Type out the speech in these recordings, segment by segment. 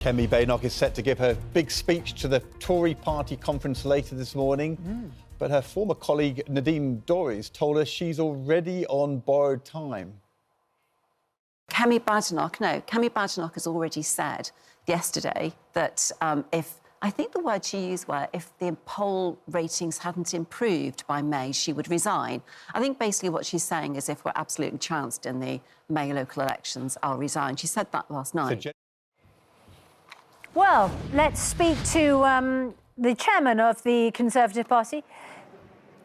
Kemi Badenoch is set to give her big speech to the Tory party conference later this morning. But her former colleague Nadine Dorries told us she's already on borrowed time. Kemi Badenoch has already said yesterday that I think the words she used were, if the poll ratings hadn't improved by May, she would resign. I think basically what she's saying is if we're absolutely trounced in the May local elections, I'll resign. She said that last night. Well, let's speak to the chairman of the Conservative Party,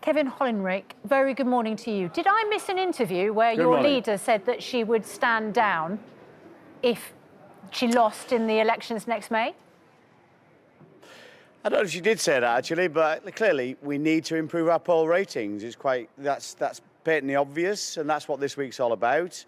Kevin Hollinrake. Very good morning to you. Did I miss an interview where your leader said that she would stand down if she lost in the elections next May? I don't know if she did say that, actually, but clearly we need to improve our poll ratings. That's patently obvious, and that's what this week's all about.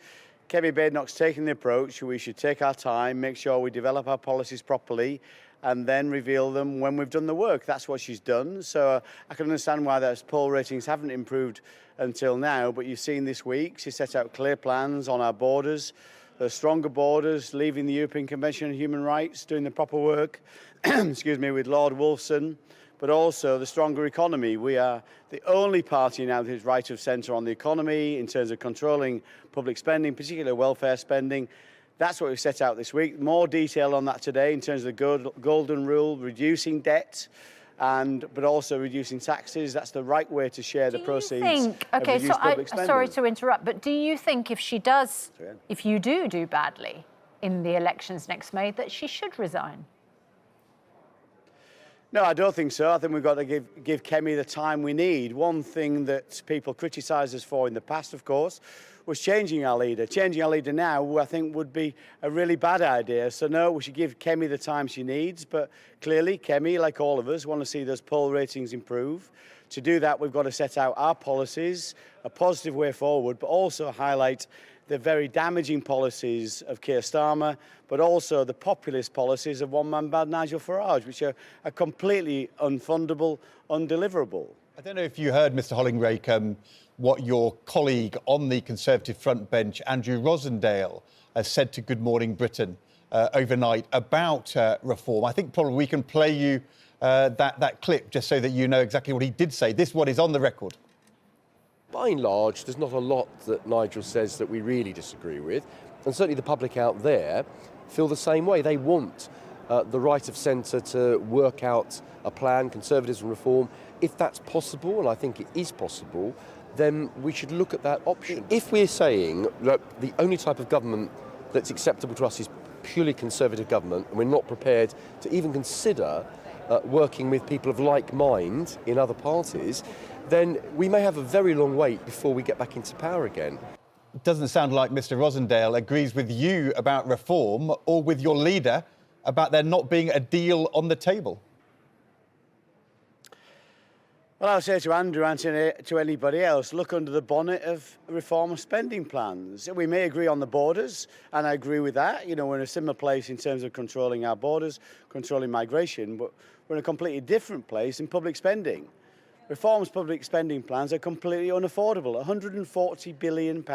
Kemi Badenoch's taking the approach. We should take our time, make sure we develop our policies properly, and then reveal them when we've done the work. That's what she's done. So I can understand why those poll ratings haven't improved until now, but you've seen this week she set out clear plans on our borders, the stronger borders, leaving the European Convention on Human Rights, doing the proper work, excuse me, with Lord Wolfson, but also the stronger economy. We are the only party now that is right of centre on the economy in terms of controlling public spending, particularly welfare spending. That's what we've set out this week. More detail on that today in terms of the golden rule, reducing debt, but also reducing taxes. That's the right way to share the proceeds. Okay, so sorry to interrupt, but do you think if she does, if you do badly in the elections next May, that she should resign? No, I don't think so. I think we've got to give Kemi the time we need. One thing that people criticised us for in the past, of course, was changing our leader. Changing our leader now, I think, would be a really bad idea. So, no, we should give Kemi the time she needs. But clearly, Kemi, like all of us, want to see those poll ratings improve. To do that, we've got to set out our policies, a positive way forward, but also highlight the very damaging policies of Keir Starmer, but also the populist policies of one-man band Nigel Farage, which are completely unfundable, undeliverable. I don't know if you heard, Mr Hollinrake, what your colleague on the Conservative front bench, Andrew Rosendale, said to Good Morning Britain overnight about reform. I think probably we can play you that clip just so that you know exactly what he did say. This one is on the record. By and large, there's not a lot that Nigel says that we really disagree with. And certainly the public out there feel the same way. They want the right of centre to work out a plan, conservatism reform. If that's possible, and I think it is possible, then we should look at that option. If we're saying that the only type of government that's acceptable to us is purely conservative government, and we're not prepared to even consider working with people of like mind in other parties, then we may have a very long wait before we get back into power again. It doesn't sound like Mr Rosendale agrees with you about reform or with your leader about there not being a deal on the table. Well, I'll say to Andrew and to anybody else, look under the bonnet of reform of spending plans. We may agree on the borders, and I agree with that. You know, we're in a similar place in terms of controlling our borders, controlling migration, but we're in a completely different place in public spending. Reform's public spending plans are completely unaffordable. £140 billion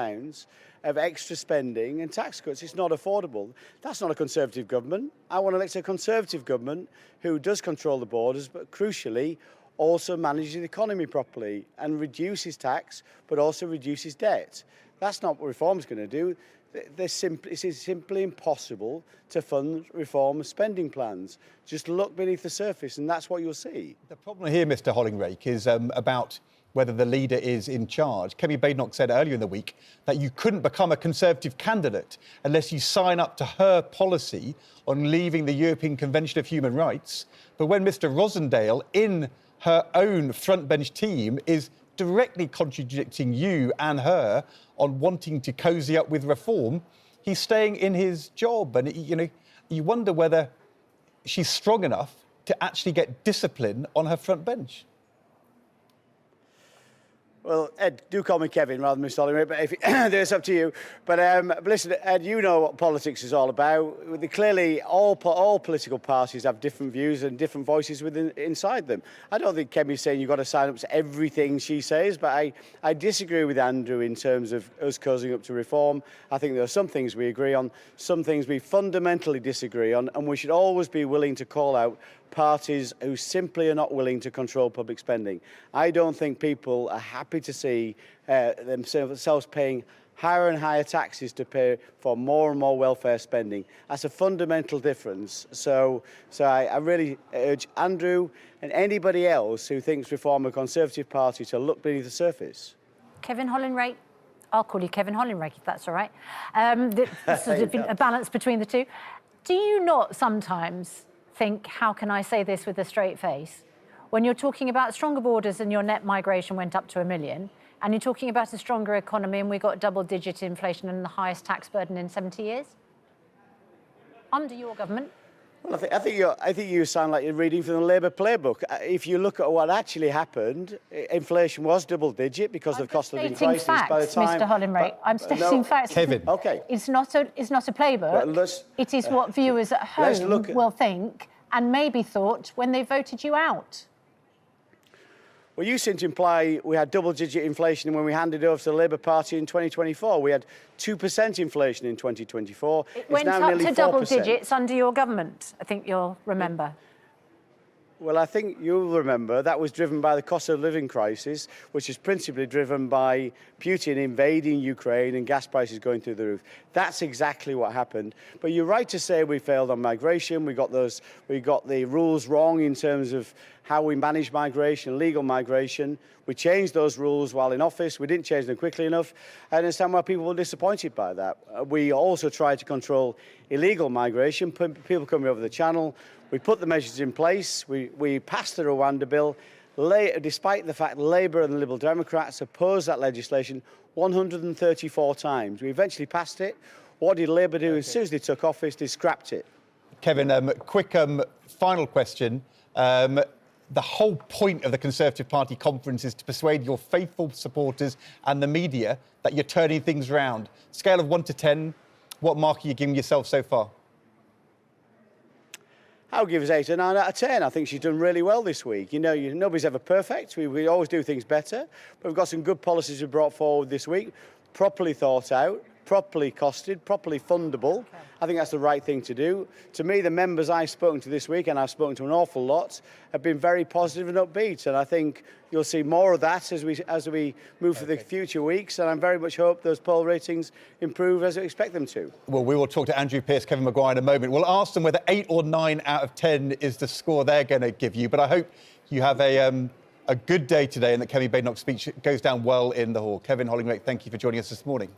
of extra spending and tax cuts. It's not affordable. That's not a Conservative government. I want to elect a Conservative government who does control the borders, but crucially also manages the economy properly and reduces tax, but also reduces debt. That's not what reform's going to do. It is simply impossible to fund reform spending plans. Just look beneath the surface and that's what you'll see. The problem here, Mr Hollinrake, is about whether the leader is in charge. Kemi Badenoch said earlier in the week that you couldn't become a Conservative candidate unless you sign up to her policy on leaving the European Convention of Human Rights. But when Mr Rosendale, in her own front bench team, is directly contradicting you and her on wanting to cozy up with reform, he's staying in his job. And, you know, you wonder whether she's strong enough to actually get discipline on her front bench. Well, Ed, do call me Kevin rather than Mr. Hollinrake, but if it's up to you. But listen, Ed, you know what politics is all about. Clearly, all political parties have different views and different voices inside them. I don't think Kemi's saying you've got to sign up to everything she says, but I disagree with Andrew in terms of us cozying up to reform. I think there are some things we agree on, some things we fundamentally disagree on, and we should always be willing to call out parties who simply are not willing to control public spending. I don't think people are happy to see themselves paying higher and higher taxes to pay for more and more welfare spending. That's a fundamental difference. So I really urge Andrew and anybody else who thinks reform a Conservative Party to look beneath the surface. Kevin Hollinrake, I'll call you Kevin Hollinrake if that's all right. Sort of a balance between the two. Do you not sometimes think, how can I say this with a straight face? When you're talking about stronger borders and your net migration went up to 1 million, and you're talking about a stronger economy and we got double-digit inflation and the highest tax burden in 70 years? Under your government? Well, I think you sound like you're reading from the Labour playbook. If you look at what actually happened, inflation was double-digit because of cost of living crisis. By the time, Mr. Hollinrake, I'm stating facts. Kevin. Okay. It's not a playbook. It is what viewers at home will think and maybe thought when they voted you out. Well, you seem to imply we had double-digit inflation when we handed over to the Labour Party in 2024. We had 2% inflation in 2024. It went up to double digits under your government, I think you'll remember. Well, I think you'll remember that was driven by the cost of living crisis, which is principally driven by Putin invading Ukraine and gas prices going through the roof. That's exactly what happened. But you're right to say we failed on migration. We got the rules wrong in terms of how we manage migration, legal migration. We changed those rules while in office. We didn't change them quickly enough. I understand why people were disappointed by that. We also tried to control illegal migration, people coming over the channel. We put the measures in place. We passed the Rwanda bill, despite the fact Labour and the Liberal Democrats opposed that legislation 134 times. We eventually passed it. What did Labour do as soon as they took office? They scrapped it. Kevin, quick final question. The whole point of the Conservative Party conference is to persuade your faithful supporters and the media that you're turning things around. Scale of 1 to 10, what mark are you giving yourself so far? I'll give us 8 or 9 out of 10. I think she's done really well this week. You know, nobody's ever perfect. We always do things better. But we've got some good policies we brought forward this week, properly thought out, properly costed, properly fundable. Okay. I think that's the right thing to do. To me, the members I've spoken to this week, and I've spoken to an awful lot, have been very positive and upbeat. And I think you'll see more of that as we move through the future weeks. And I very much hope those poll ratings improve as we expect them to. Well, we will talk to Andrew Pearce, Kevin Maguire in a moment. We'll ask them whether 8 or 9 out of 10 is the score they're going to give you. But I hope you have a good day today and that Kemi Badenoch's speech goes down well in the hall. Kevin Hollinrake, thank you for joining us this morning.